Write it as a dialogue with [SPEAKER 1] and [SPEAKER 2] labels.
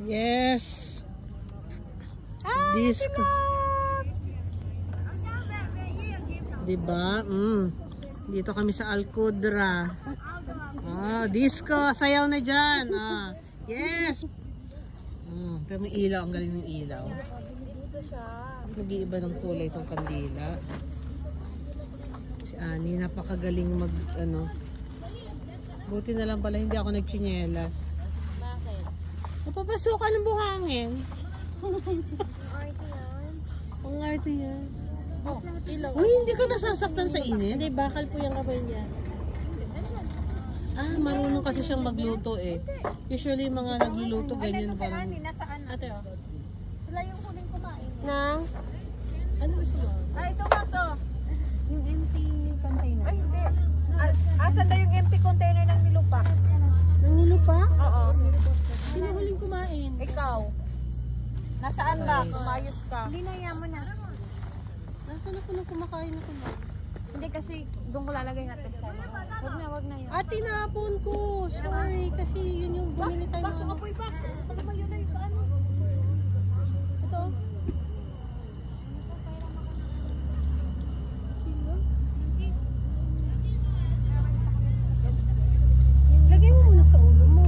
[SPEAKER 1] Yes. Disco. Diba? Dito kami sa Alcudra. Disco. Sayaw na dyan. Yes. Pero may ilaw. Ang galing ng ilaw. Nag-iiba ng kulay itong kandila. Si Annie, napakagaling mag, buti na lang pala hindi ako nagchinelas.
[SPEAKER 2] Bakit?
[SPEAKER 1] Napapasukan ng buhangin. Ang arte yan.
[SPEAKER 2] Ilaw.
[SPEAKER 1] Uy, hindi ka nasasaktan sa init?
[SPEAKER 2] Hindi, bakal po yung kamay niya.
[SPEAKER 1] Marunong kasi siyang magluto eh. Usually mga nagluluto ganyan parang...
[SPEAKER 2] Ate, oh.
[SPEAKER 3] Sila yung huling kumain.
[SPEAKER 2] Nang? Ano gusto mo?
[SPEAKER 3] Ito nga to.
[SPEAKER 4] Yung empty container.
[SPEAKER 3] Ay, hindi. Asan na yung empty container ng nilupa?
[SPEAKER 2] Nang nilupa?
[SPEAKER 3] Oo.
[SPEAKER 2] Sino huling kumain?
[SPEAKER 3] Ikaw. Nasaan ba? Kumayos ka.
[SPEAKER 4] Hindi na yan mo na.
[SPEAKER 2] Nasaan ako nang kumakain ako na?
[SPEAKER 4] Hindi kasi doon ko lalagay natin sa wag na yun.
[SPEAKER 2] Ate, naapon ko. Sorry, kasi yun yung bumili tayo.
[SPEAKER 3] Baso ka po ibaso. Alam mo yun na yung ano.
[SPEAKER 2] Ito. Lagay mo muna sa ulo mo.